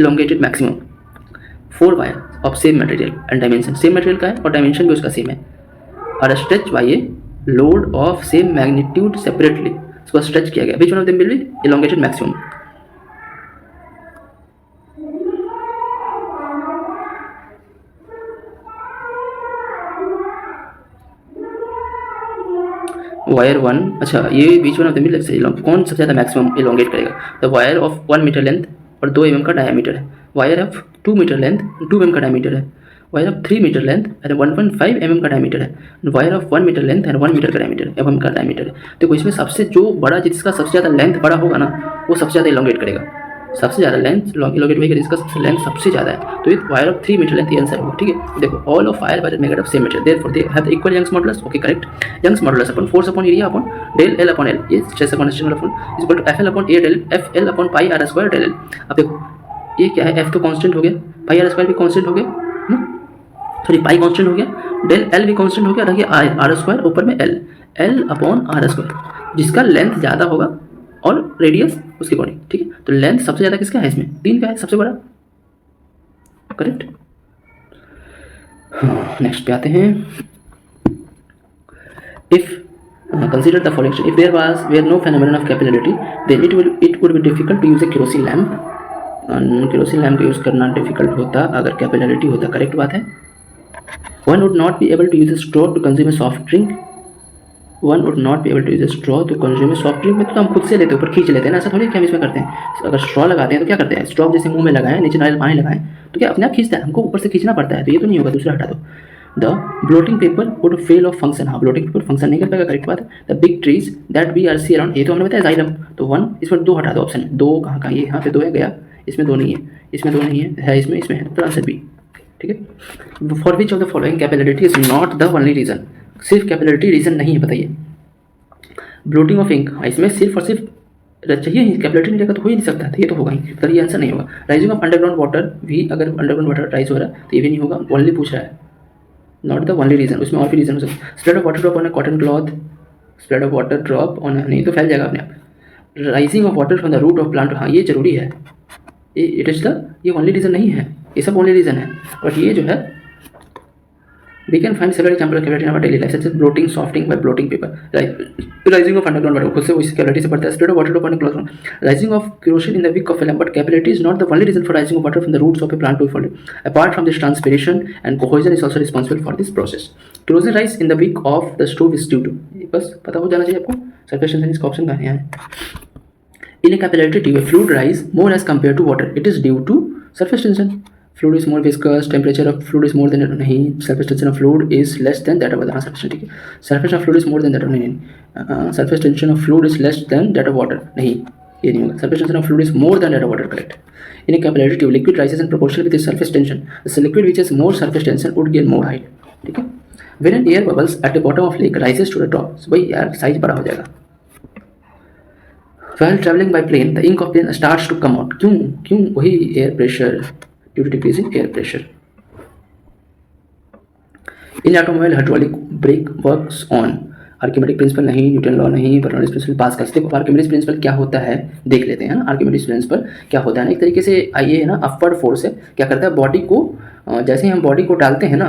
elongate it maximum? 4 wires of same material and dimension, same material का है और dimension भी उसका same है, और stretched by a load of same magnitude separately, इसको stretch किया गया। Which one of them will be elongated maximum? Wire 1, अच्छा, ये बीच वन ऑफ द मिल कौन सबसे ज़्यादा मैक्सिमम इलोंगेट करेगा? The wire of 1 metre length और 2 mm का डायमीटर है, wire of 2 metre length 2 mm का डायमीटर है, wire of 3 metre length and 1.5 mm का डायमीटर है, wire of 1 metre length and 1 metre का डायमीटर mm का डायमीटर है। तो इसमें सबसे जो बड़ा, जिसका सबसे ज़्यादा लेंथ बड़ा होगा ना, वो सबसे ज़्यादा इलोंगेट करेगा, सबसे ज़्यादा लेंथ इलोंगेट होगा जिसका सबसे लेंथ सबसे ज़्यादा है, तो ये वायर ऑफ 3 मीटर लेंथ ये आंसर होगा, ठीक है। देखो, all of wire by made of same material, therefore they have the equal Young's modulus, okay, correct. Young's modulus upon force upon area upon del L upon L, ये stress upon strain upon is equal to FL upon A del FL upon pi r square del L. अब देखो, ये क्या है, F तो constant हो गया, पाई r square भी कांस्टेंट हो गया, सॉरी पाई कांस्टेंट हो गया, डेल एल भी कांस्टेंट हो गया, रह गया आर स्क्वायर, ऊपर में L, L upon R square, जिसका लेंथ ज़्यादा होगा और रेडियस उसके अकॉर्डिंग, ठीक है। तो लेंथ सबसे ज़्यादा किसका है इसमें? 3 का है, सबसे बड़ा, करेक्ट। हाँ, नेक्स्ट पे आते हैं। If consider the following, if there were no phenomenon of capillarity then it would be difficult to use a kerosene lamp. Kerosene lamp का यूज़ करना डिफिकल्ट होता अगर कैपिलरिटी होता, करेक्ट बात है। One would not be able to use a straw to consume a soft drink, one would not be able to use a straw to consume a soft drink. में तो हम खुद से लेते हैं, ऊपर खींच लेते हैं ना, ऐसा थोड़ी कि हम इसमें करते हैं। अगर स्ट्रॉ लगाते हैं तो क्या करते हैं, स्ट्रॉ जैसे मुंह में लगाएं, नीचे नारियल पानी लगाएं तो क्या अपने आप खींचता है, हमको ऊपर से खींचना पड़ता है, तो ये तो नहीं होगा, दूसरा हटा दो। The blotting paper would fail off function, हाँ ब्लोटिंग पेपर फंक्शन नहीं कर पाएगा, करेक्ट बात है। The big trees that we are see around, ये तो हमने बताया जाइलम, तो 1, इसमें 2 हटा दो, ऑप्शन 2 कहाँ, ये यहाँ पे 2 है, गया, इसमें 2 नहीं है, इसमें 2 नहीं है, इसमें है, तो आंसर बी, ठीक है। For which of the following capillarity is not the only reason, सिर्फ कैपिलरिटी रीजन नहीं है, बताइए। ब्लोटिंग ऑफ इंक, इसमें सिर्फ और सिर्फ चाहिए, कैपिलरिटी नहीं रहेगा तो हो ही नहीं सकता, तो ये तो होगा ही, तो ये आंसर नहीं होगा। राइजिंग ऑफ अंडरग्राउंड वाटर भी, अगर अंडरग्राउंड वाटर राइज हो रहा है तो ये भी नहीं होगा, ओनली पूछ रहा है, नॉट द ओनली रीजन, उसमें और भी रीजन हो सकता है। Spread of water drop on a cotton cloth, spread of water drop on, नहीं तो फैल जाएगा अपने आप। Rising of water from the root of plant, हाँ ये जरूरी है, इट इज द, ये ओनली रीजन नहीं है, ये सब ओनली रीजन है, बट ये जो है we can find several examples of capillaries in our daily life such as bloating, softening by bloating paper, rising of underground water, खुद से उस कैपिलरिटी से पड़ता है। spread of water drop on a cloth, rising of corrosion in the wick of a lamp, but capillarity is not the only reason for rising of water from the roots of a plant to a foliage. Apart from this, transpiration and cohesion is also responsible for this process. Corrosion rise in the wick of the stove is due to, बस पता हो जाना चाहिए आपको, surface tension इसका option कहाँ है। In a capillary tube, a fluid rise more as compared to water, it is due to surface tension. Fluid is more viscous, temperature of fluid is more than, नहीं, surface tension of fluid is less than that of water, हाँ surface tension, ठीक है। surface of fluid is more than that of, नहीं, surface tension of fluid is less than that of water, नहीं, ये नहीं होगा, surface tension of fluid is more than that of water, correct। In a capillary tube, liquid rises in proportion with its surface tension, the liquid which has more surface tension would gain more height, ठीक है। When an air bubbles at the bottom of lake rises to the top, so भाई यार size बड़ा हो जाएगा। While traveling by plane, the ink of plane starts to come out, क्यों, वही air pressure, due to decrease in air pressure. इन automobile hydraulic brake works on Archimedes principle नहीं, Newton law नहीं, बर्नौलीज प्रिंसिपल, पास्कल। देखो Archimedes principle क्या होता है देख लेते हैं ना। आर्किमिडीज प्रिंसिपल क्या होता है ना, एक तरीके से ये है ना अपवर्ड फोर्स है। क्या करता है बॉडी को, जैसे ही हम बॉडी को डालते हैं ना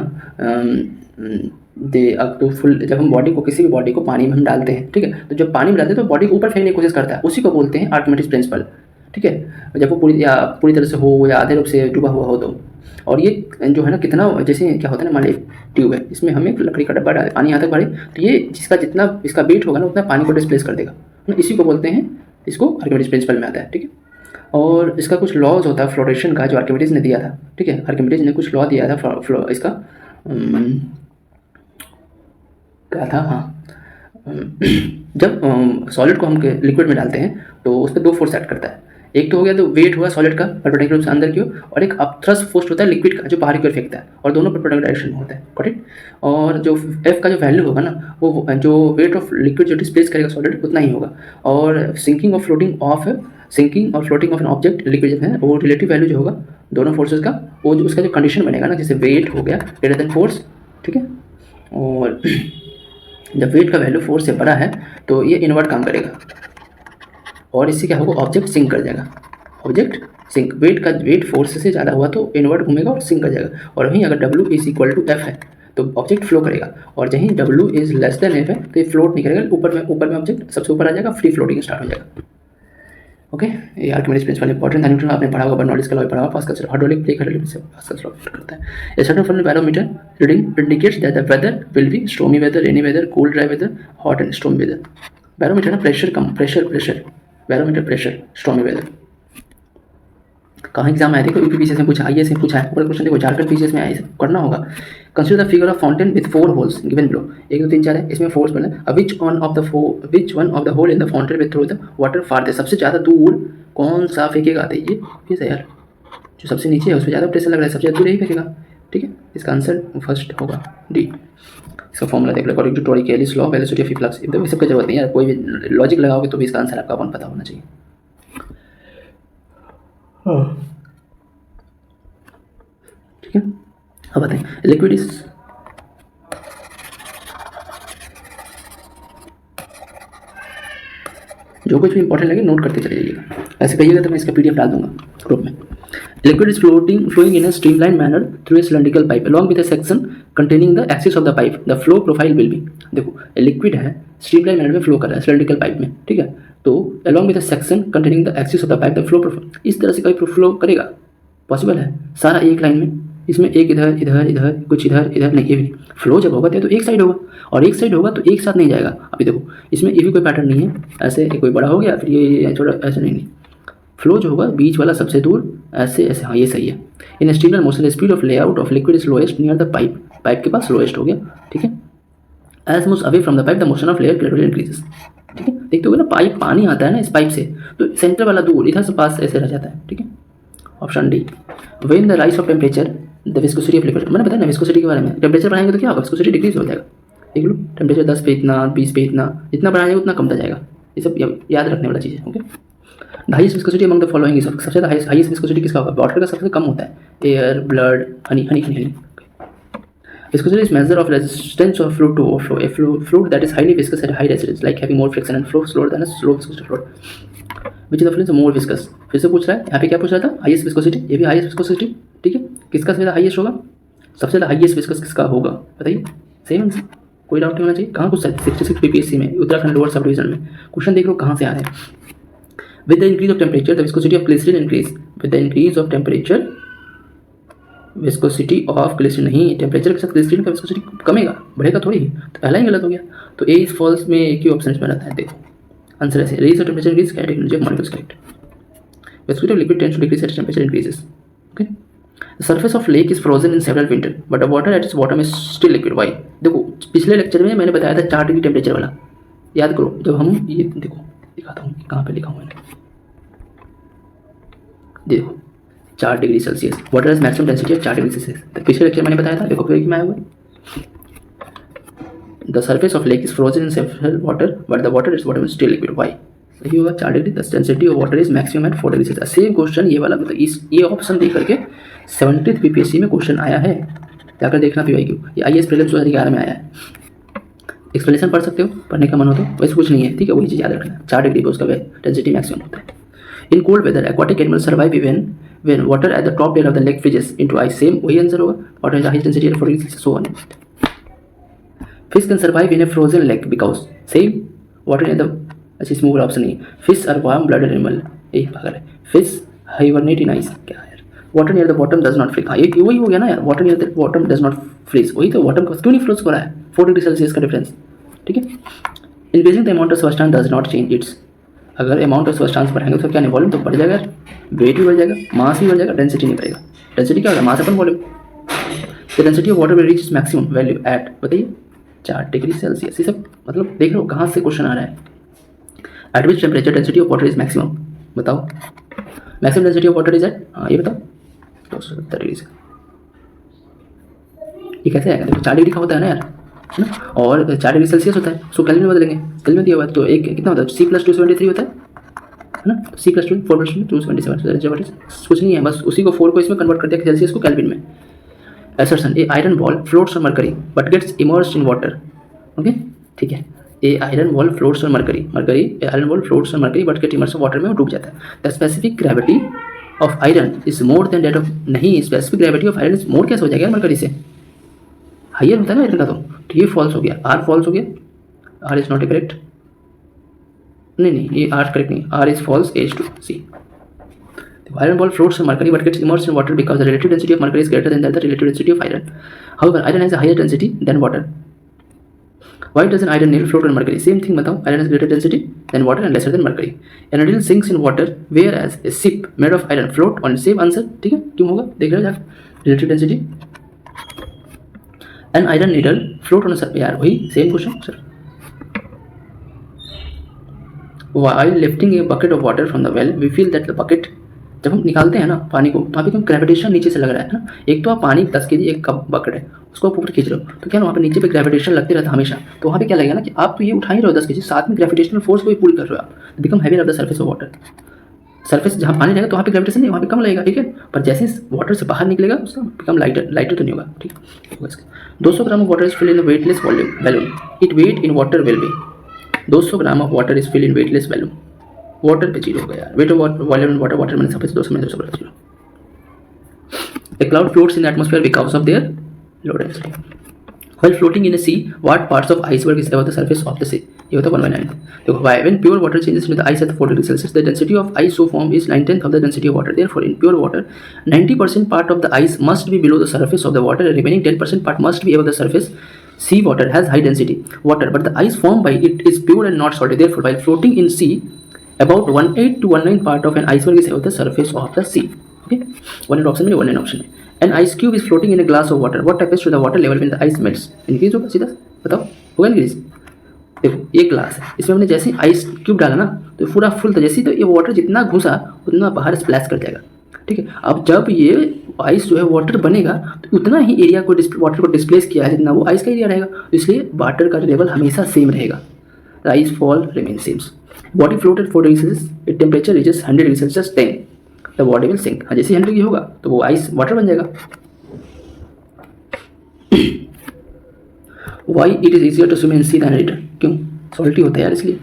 तो फुल, जब हम बॉडी को, किसी भी बॉडी को पानी में हम डालते हैं, ठीक है, तो जब पानी में डालते हैं तो बॉडी को ऊपर फेंकने की कोशिश करता है, उसी को बोलते हैं आर्किमिडीज प्रिंसिपल, ठीक है। जब वो पूरी तरह से हो या आधे रूप से डूबा हुआ हो तो। और ये जो है ना कितना, जैसे क्या होता है ना, मान लीजिए ट्यूब है, इसमें हम एक लकड़ी का डब्बा डालें, पानी यहाँ तक भरे, तो ये जिसका जितना इसका वेट होगा ना उतना पानी को डिस्प्लेस कर देगा, इसी को बोलते हैं, इसको आर्किमिडीज प्रिंसिपल में आता है, ठीक है। और इसका कुछ लॉज होता है फ्लोटेशन का, जो आर्किमिडीज ने दिया था, ठीक है। आर्किमिडीज ने कुछ लॉ दिया था इसका, क्या था, हाँ, जब सॉलिड को हम लिक्विड में डालते हैं तो उस पर दो फोर्स एक्ट करता है। एक तो हो गया तो वेट हुआ सॉलिड का परपेंडिकुलर रूप से अंदर की ओर, और एक अपथ्रस्ट फोर्स होता है लिक्विड का जो बाहर की ओर फेंकता है, और दोनों परपेंडिकुलर डायरेक्शन में होता है, करेक्ट। और जो एफ का जो वैल्यू होगा ना, वो जो वेट ऑफ लिक्विड जो डिस्प्लेस करेगा सॉलिड उतना ही होगा। और सिंकिंग और floating of an object liquid जब है, वो रिलेटिव वैल्यू जो होगा दोनों फोर्सेस का, वो जो उसका जो कंडीशन बनेगा ना, जैसे वेट हो गया ग्रेटर देन फोर्स, ठीक है। और जब वेट का वैल्यू फोर्स से बड़ा है तो ये इनवर्ट काम करेगा, और इससे क्या होगा, ऑब्जेक्ट सिंक कर जाएगा। ऑब्जेक्ट सिंक, वेट फोर्स से ज़्यादा हुआ तो इनवर्ट घूमेगा और सिंक कर जाएगा। और वहीं अगर W is equal to F है तो ऑब्जेक्ट फ्लो करेगा, और जहीं W is less than F है तो ये फ्लोट नहीं करेगा, ऊपर में ऑब्जेक्ट सबसे ऊपर आ जाएगा, फ्री फ्लोटिंग स्टार्ट हो जाएगा। ओके, ये आर्किमिडीज प्रिंसिपल इंपॉर्टेंट था। न्यूटन आपने पढ़ा होगा, बर्नौलीज का लॉ पढ़ा होगा, पास्कल्स लॉ, हाइड्रोलिक ब्रेक से पास्कल्स लॉ करता है। A certain form barometer reading indicates that the weather will be stormy weather, rainy weather, cool dry weather, hot and stormy weather. Barometer ना pressure, barometer pressure, stormy weather. कहाँ exam आया, देखो UPPCS में पूछा, IAS में पूछा है, और क्वेश्चन देखो झारखंड पीसीएस में आया, करना होगा। Consider the figure of fountain with 4 holes given below. 1 2 3 4 है, इसमें 4 बने। Which one of the hole in the fountain with throw the water farthest. सबसे ज़्यादा दूर कौन सा फेंकेगा, आते ये यार, जो सबसे नीचे है उस पर ज़्यादा प्रेशर लग रहा है, सबसे ज़्यादा दूर यही फेंकेगा, ठीक है। इसका आंसर फर्स्ट होगा डी। इसका फॉर्मूला देख लो, according to Torricelli's law velocity of flux. इस सब की जरूरत नहीं है, कोई भी लॉजिक लगाओगे तो भी इसका आंसर आपका अपन पता होना चाहिए। ठीक है, अब बताएं लिक्विड इज, जो कुछ भी इंपॉर्टेंट लगे नोट करते चले जाइएगा, ऐसे कहिएगा तो मैं इसका PDF डाल दूंगा ग्रुप में। Liquid is flowing in a streamlined manner through a cylindrical pipe along with a section containing the axis of the pipe. The flow profile will be, देखो लिक्विड है स्ट्रीमलाइन मैनर में flow कर रहा है cylindrical pipe में, ठीक है। तो along with a section containing the axis of the pipe, the flow profile, इस तरह से कभी फ्लो करेगा, पॉसिबल है सारा एक लाइन में, इसमें एक इधर इधर इधर कुछ इधर इधर नहीं, ये भी फ्लो जब होगा तो एक साइड होगा, और एक साइड होगा तो एक साथ नहीं जाएगा। अभी देखो इसमें ये भी कोई पैटर्न नहीं है, ऐसे कोई बड़ा हो गया फिर ये थोड़ा ऐसे नहीं, फ्लो जो होगा बीच वाला सबसे दूर ऐसे ऐसे, हाँ ये सही है। In steamer motion speed of layout of liquid is lowest near the pipe, pipe के पास लोएस्ट हो गया, ठीक है। As moves away from the pipe the motion of layer gradually increases, ठीक है। देखते हो ना पाइप, पानी आता है ना इस पाइप से, तो सेंटर वाला दूर इधर से पास ऐसे रह जाता है, ठीक है। Option D. When the rise of temperature the viscosity of liquid, मैंने बताया ना विस्कोसिटी के बारे में, टेम्परेचर बढ़ाएंगे तो क्या होगा, विस्कोसिटी डिक्रीज हो जाएगा। देख लो टेम्परेचर 10 पे इतना, 20 पे इतना, जितना बढ़ाएगा उतना कमता जाएगा। ये सब याद रखने वाला चीज़ है, okay. Highest viscosity among the following, सबसे ज़्यादा हाईएस्ट विस्कोसिटी किसका होगा, वाटर का सबसे कम होता है, air, blood, Honey. Viscosity is measure of resistance of fluid to overflow. A fluid that is highly viscous at high resistance, like having more friction and flow slower than a slow viscous fluid. Which is the fluid more viscous? फिर से पूछ रहा है, यहाँ पे क्या पूछ रहा था, हाईएस्ट विस्कोसिटी, ये भी हाईएस्ट विस्कोसिटी, ठीक है। किसका सबसे ज़्यादा हाईएस्ट होगा, सबसे ज़्यादा हाईएस्ट विस्कस किसका होगा, बताइए। सही आंसर, कोई डाउट नहीं होना चाहिए। कहाँ पूछता है, 66 PPSC में, उत्तराखंड लोअर सब डिवीजन में क्वेश्चन देख लो कहाँ से आ रहे हैं। With the increase of temperature, the viscosity of glycerin increase. With the increase of temperature, viscosity of glycerine, नहीं टेम्परेचर के साथ ग्लिसरीन का विस्कोसिटी कमेगा, बढ़ेगा थोड़ी, तो पहला ही गलत हो गया। तो ए इज फॉल्स में एक ही ऑप्शन इसमें रहता है, देखो आंसर ऐसे, raise of temperature increase, kinetic energy of molecules correct. Viscosity of liquid tends to decrease as temperature increases, okay. The surface of lake is frozen in several winter but the water at its bottom is still liquid, why. देखो पिछले lecture में मैंने बताया था 4 degree temperature वाला, याद करो। जब हम ये देखो दिखाता हूँ कहाँ पे लिखा हुआ है, देखो 4 degree Celsius, water is maximum density of 4 degree Celsius. तो पिछले लेक्चर मैंने बताया था, देखो फिर में आया हुआ है, the surface of lake is frozen in several water but the water is bottom is still liquid, why. सही होगा 4 degree. The density of water is maximum at 4 degree Celsius. Same question ये वाला, मतलब इस ये ऑप्शन देख करके 70th BPSC में क्वेश्चन आया है, जाकर देखना PYQ। ये IAS प्रीलिम्स 2011 में आया है। एक्सप्लेनेशन पढ़ सकते हो, पढ़ने का मन हो तो, वैसे कुछ नहीं है, ठीक है, वही चीज़ याद रखना। 4 डिग्री पे उसका डेंसिटी मैक्सिमम होता है। In cold weather aquatic animal survive even when water at the top layer of the lake freezes into ice. Same वही आंसर होगा, water is high density at 4 degree Celsius, so on. Fish can survive in a frozen lake because same water in the, अच्छा इसमें पूरा option नहीं है। Fish are warm blooded animal, यही पागल है। फिश हाइबरनेट इन आइस, क्या है यार। Water near the bottom does not freeze, हाँ ये वही हो गया ना यार, water near the bottom does not freeze, वही तो, बॉटम क्यों नहीं फ्रोज हो रहा है, 4 डिग्री सेल्सियस का डिफरेंस, ठीक है। Increasing the amount of substance does not change it's, अगर अमाउंट ऑफ सब्सटेंस बढ़ाएंगे तो क्या नहीं, वॉल्यूम तो बढ़ जाएगा, वेट भी बढ़ जाएगा, मास भी बढ़ जाएगा, डेंसिटी नहीं बढ़ेगा। डेंसिटी क्या होगा, mass upon volume. The density of water will reach maximum value at, बताइए 4 डिग्री सेल्सियस। ये सब मतलब देख रहे हो कहाँ से क्वेश्चन आ रहा है। At which temperature density of water is maximum, बताओ। Maximum density of water is at, हाँ ये बताओ 270 डिग्री से। ये कैसे आएगा, देखो 4 डिग्री का होता है ना यार, है ना, और 4 डिग्री सेल्सियस होता है, उसको केल्विन में बदलेंगे, केल्विन में दिया हुआ है तो एक कितना होता है, C+273 होता है ना, C+2 4+2 227, कुछ नहीं है, बस उसी को 4 को इसमें कन्वर्ट कर दिया सेल्सियस को केल्विन में। Assertion, a iron ball floats on mercury but gets immersed in water, okay ठीक है। A iron ball floats on mercury, iron ball floats on mercury but get immerse water में वो डूब जाता है। The specific gravity of iron is more than that of, नहीं specific gravity of iron is more कैसे हो जाएगा mercury से, हाइयर होता है ना आयरन का, तो ये फॉल्स हो गया, आर फॉल्स हो गया, R is not a correct, नहीं ये आर करेक्ट नहीं, R is false, H2 C. Iron ball floats on mercury but gets immersed in water because the relative density of mercury is greater than the relative density of iron. However, iron has a higher density than water. Why does an iron nail float on mercury? Same thing बताओ, iron has greater density than water and lesser than mercury. A needle sinks in water whereas a ship made of iron float on same answer, ठीक है, क्यों होगा देख रहे हो जाकर, relative density. An iron needle float on a surface, यार वही same question sir. While lifting a bucket of water from the well, we feel that the bucket, जब हम निकालते हैं ना पानी को, तो अभी ग्रेविटेशन नीचे से लग रहा है ना, एक तो आप पानी 10 kg एक कप बकेट है, उसको आप ऊपर खींच रहे हो, तो क्या वहाँ पे नीचे पे ग्रेविटेशन लगते रहता है हमेशा, तो वहाँ पे क्या लगेगा ना कि आप तो ये उठा ही रहे हो 10 kg, साथ में ग्रेविटेशनल फोर्स को भी पुल कर रहे हो आप, become heavy of the surface of water. Surface जहाँ पानी रहेगा तो वहाँ पे ग्रेविटेशन नहीं, वहाँ पे कम लगेगा, ठीक है, पर जैसे वाटर से बाहर निकलेगा उसका बिकम लाइटर तो नहीं होगा, ठीक है। 200 gram of water is fill in weightless balloon, it weight in water will be, 200 gram of water is fill in weightless balloon, water पे जीरो हो गया यार, weight of volume water, water मैंने सरफेस 200 में 200 पर zero. A cloud floats in the atmosphere because of their low density. While floating in a sea, what parts of iceberg is above the surface of the sea? ये होता है 1/9। देखो, when pure water changes into the ice at 4 degrees Celsius, the density of ice so formed is 9/10 of the density of water. Therefore, in pure water, 90% part of the ice must be below the surface of the water, and remaining 10% part must be above the surface. Sea water has high density water, but the ice formed by it is pure and not salty. Therefore, while floating in sea, about 1/8 to 1/9 part of an iceberg is above the surface of the sea. Okay, 1/8 option में 1/9 option है। An ice cube is floating in a glass of water. What happens to the water level when the ice melts? Increase होगा सीधा, बताओ होगा increase। देखो ये glass है, इसमें हमने जैसे आइस क्यूब डाला ना तो पूरा फुल था, जैसे तो ये वाटर जितना घुसा उतना बाहर स्प्लैश कर जाएगा, ठीक है। अब जब ये आइस जो है वाटर बनेगा तो उतना ही एरिया को वाटर को डिस्प्लेस किया है जितना वो आइस का एरिया रहेगा, तो इसलिए वाटर का लेवल हमेशा सेम रहेगा, rise fall remain same. Body float at 4 degree Celsius, it temperature reaches 100 degree Celsius, then the body will sink. जैसे 100 डिग्री होगा तो वो आइस वाटर बन जाएगा। Why it is easier to swim in sea than river, क्यों, salty होता है यार इसलिए।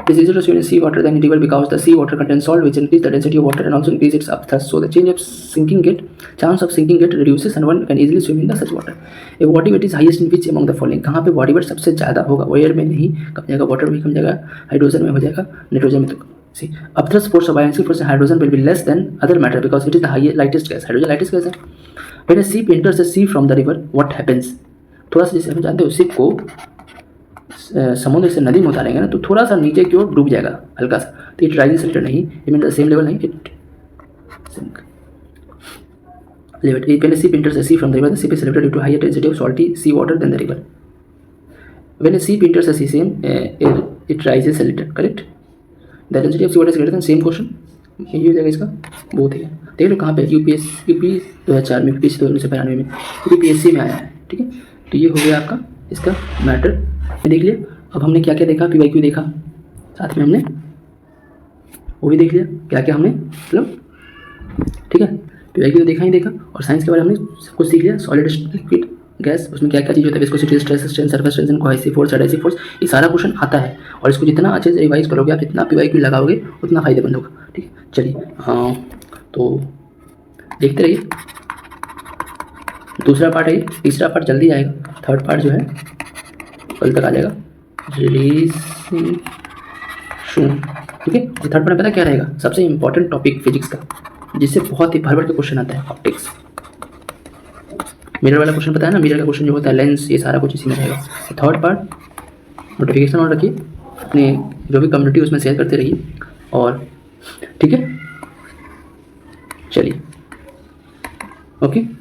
It is easier to swim in sea water than in river because the sea water contains salt, which increase the density of water and also increase its upthrust. So the chance of sinking it reduces, and one can easily swim in the such water. A body weight is highest in which among the following? कहाँ पे body weight सबसे ज़्यादा होगा, air में नहीं, कम जाएगा, water में कम जाएगा, हाइड्रोजन में हो जाएगा, नाइट्रोजन में तो see upthrust force of buoyancy force hydrogen will be less than other matter because it is the lightest gas. Hydrogen lightest gas है। When a ship enters the sea from the river, what happens? थोड़ा सा जैसे हम जानते हो ship को समुद्र से नदी में उतारेंगे ना तो थोड़ा सा नीचे की ओर डूब जाएगा हल्का सा, तो इट राइजेस लिटिल नहीं, it mean the same level नहीं, it sink level. When a ship enters the sea from the river, the ship is lifted due to higher density of salty sea water than the river. When a ship enters the sea, it rises a little, correct? The density of sea water is greater than, same question, यही हो जाएगा इसका, बहुत ही है। देख लो कहाँ पे UP 2004 में, यूपीएससी 1992 में, यूपीएससी में आया है, ठीक है। तो ये हो गया आपका इसका मैटर, देख लिया। अब हमने क्या क्या देखा, PYQ देखा, साथ में हमने वो भी देख लिया क्या क्या हमने मतलब, ठीक है। पीवाई की तो देखा ही देखा, और साइंस के बारे में हमने सब कुछ सीख लिया। सॉलिड, लिक्विड, गैस, उसमें क्या क्या चीज़ होता है, viscosity, stress strain, surface tension, cohesive force, adhesive force, ये सारा क्वेश्चन आता है। और इसको जितना अच्छे से रिवाइज करोगे आप, जितना पीवाई लगाओगे उतना फायदेमंद होगा, ठीक है। चलिए हाँ, तो देखते रहिए। दूसरा पार्ट है, तीसरा पार्ट जल्दी आएगा, थर्ड पार्ट जो है कल तक आ जाएगा, रिलीजिंग, ठीक है। थर्ड पार्ट में पता क्या रहेगा, सबसे इंपॉर्टेंट टॉपिक फिजिक्स का, जिससे बहुत ही भर भर के क्वेश्चन आता है, ऑप्टिक्स। मिरर वाला क्वेश्चन पता है ना, मिरर का क्वेश्चन जो होता है, लेंस, ये सारा कुछ इसी में रहेगा। थर्ड पार्ट नोटिफिकेशन ऑन रखिए, अपने जो भी कम्युनिटी उसमें शेयर करते रहिए, और ठीक है, चलिए ओके।